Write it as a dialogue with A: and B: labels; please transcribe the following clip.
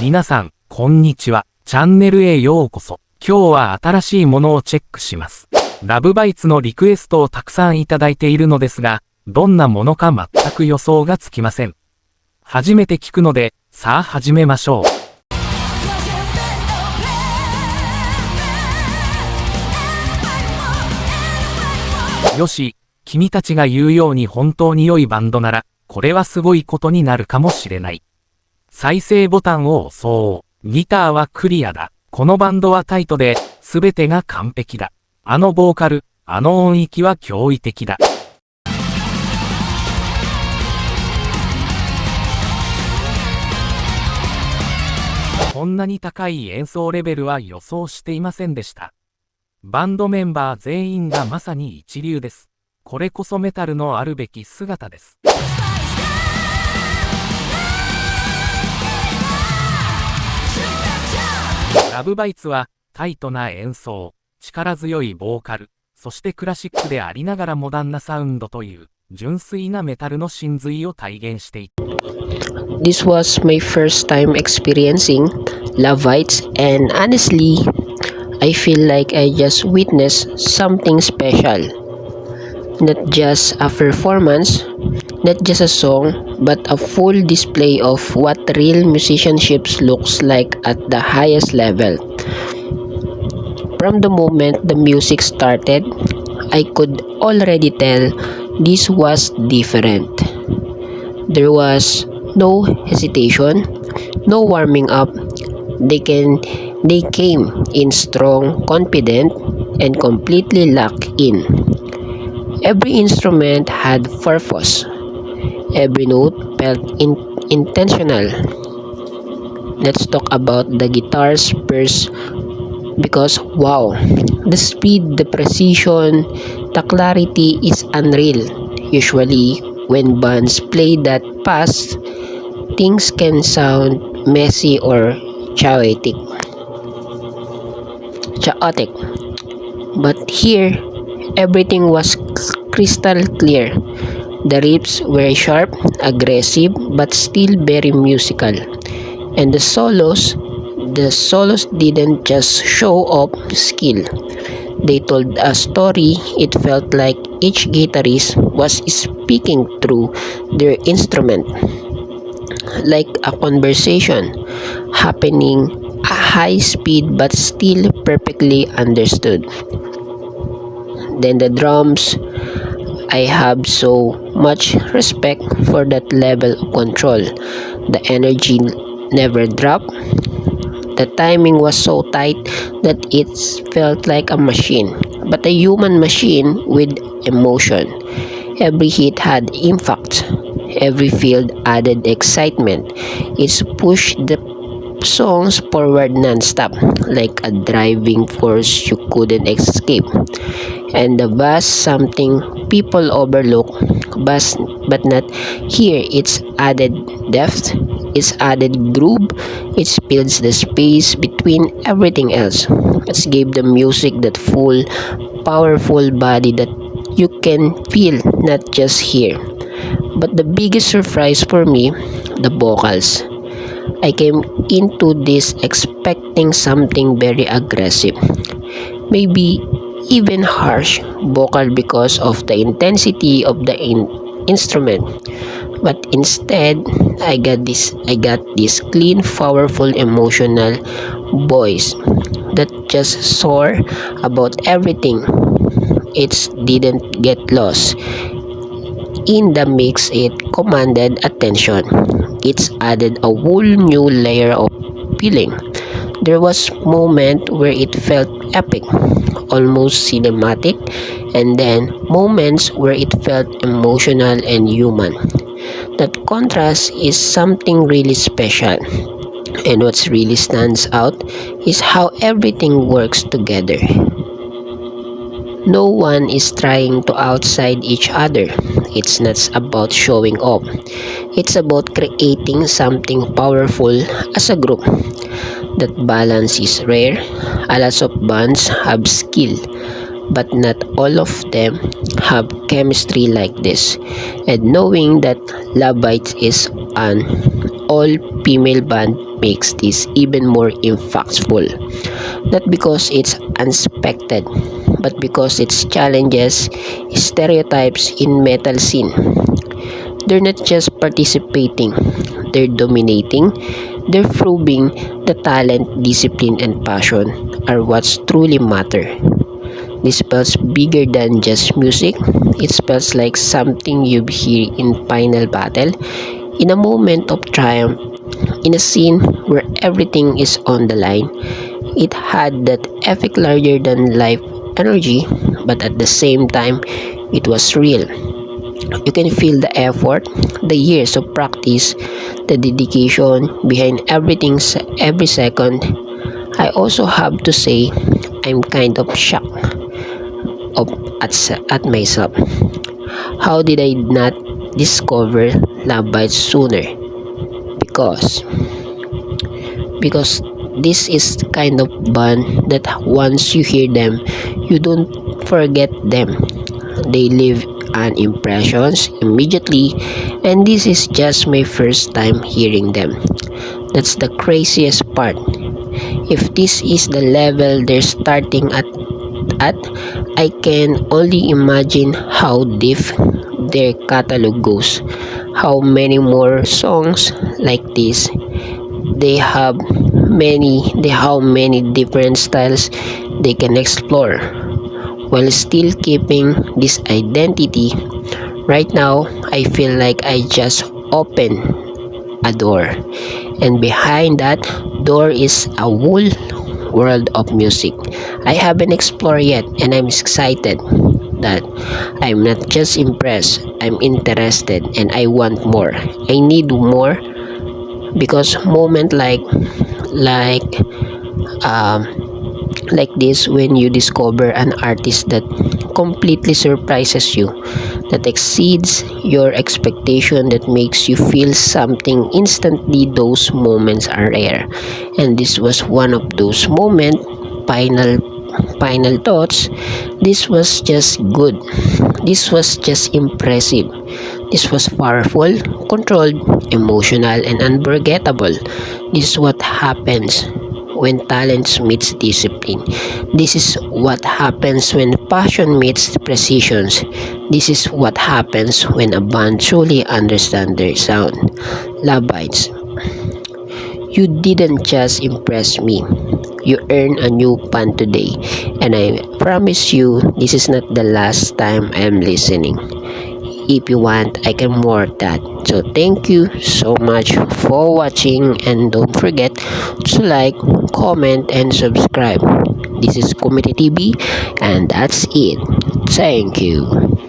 A: 皆さん、こんにちは。チャンネルへようこそ。今日は新しいものをチェックします。ラブバイツのリクエストをたくさんいただいているのですが、どんなものか全く予想がつきません。初めて聞くので、さあ始めましょう。よし、君たちが言うように本当に良いバンドなら、これはすごいことになるかもしれない。再生ボタンを押そう。ギターはクリアだ。このバンドはタイトで、すべてが完璧だ。あのボーカル、あの音域は驚異的だ。こんなに高い演奏レベルは予想していませんでした。バンドメンバー全員がまさに一流です。これこそメタルのあるべき姿です。ラブバイツはタイトな演奏、力強いボーカル、そしてクラシックでありながらモダンなサウンドという純粋なメタルの真髄を体現していた。
B: This was my first time experiencing Love Bites, and honestly, I feel like I just witnessed something special. Not just a performance, not just a song, but a full display of what real musicianship looks like at the highest level. From the moment the music started, I could already tell this was different. There was no hesitation, no warming up. They came in strong, confident, and completely locked in. Every instrument had purpose. Every note felt intentional. Let's talk about the guitars first, because wow, the speed, the precision, the clarity is unreal. Usually, when bands play that fast, things can sound messy or chaotic. But here, everything was crystal clear. The riffs were sharp, aggressive, but still very musical. And the solos didn't just show off skill. They told a story. It felt like each guitarist was speaking through their instrument, like a conversation happening at high speed but still perfectly understood. Then the drums, I have so much respect for that level of control. The energy never dropped. The timing was so tight that it felt like a machine, but a human machine with emotion. Every hit had impact. Every field added excitement. It pushed the songs forward non-stop, like a driving force you couldn't escape. And the bass, something people overlook, but not here. It's added depth, it's added groove, it fills the space between everything else. It gave the music that full, powerful body that you can feel, not just hear. But the biggest surprise for me, the vocals. I came into this expecting something very aggressive, maybe even harsh vocal because of the intensity of the instrument. But instead, I got this clean, powerful, emotional voice that just soar about everything. It didn't get lost in the mix. It commanded attention. It's added a whole new layer of feeling. There was moment where it felt epic, almost cinematic, and then moments where it felt emotional and human. That contrast is something really special. And what really stands out is how everything works together. No one is trying to outside each other. It's not about showing off. It's about creating something powerful as a group. That balance is rare. A lot of bands have skill, but not all of them have chemistry like this. And knowing that Love Bites is an all-female band makes this even more impactful. Not because it's unexpected, but because it challenges stereotypes in metal scene. They're not just participating, they're dominating, they're proving that talent, discipline, and passion are what's truly matter. This spells bigger than just music. It spells like something you hear in final battle, in a moment of triumph, in a scene where everything is on the line. It had that epic larger than life energy, but at the same time, it was real. You can feel the effort, the years of practice, the dedication behind everything every second. I also have to say, I'm kind of shocked of, at myself. How did I not discover Love Bites sooner? Because because this is the kind of band that once you hear them, you don't forget them. They leave an impressions immediately, and this is just my first time hearing them. That's the craziest part. If this is the level they're starting at, I can only imagine how deep their catalog goes. How many more songs like this they have how many different styles they can explore while still keeping this identity. Right now, I feel like I just opened a door, and behind that door is a whole world of music I haven't explored yet, and I'm excited that I'm not just impressed, I'm interested, and I want more. I need more because moment like um like this, when you discover an artist that completely surprises you, that exceeds your expectation, that makes you feel something instantly, those moments are rare, and this was one of those moments. Final thoughts. This was just good. This was just impressive. This was powerful, controlled, emotional, and unforgettable. This is what happens when talent meets discipline. This is what happens when passion meets precision. This is what happens when a band truly understands their sound. Love Bites, you didn't just impress me. You earned a new fan today, and I promise you this is not the last time I'm listening. If you want, I can more that. So thank you so much for watching, and don't forget to like, comment, and subscribe. This is Comedy TV, and that's it. Thank you.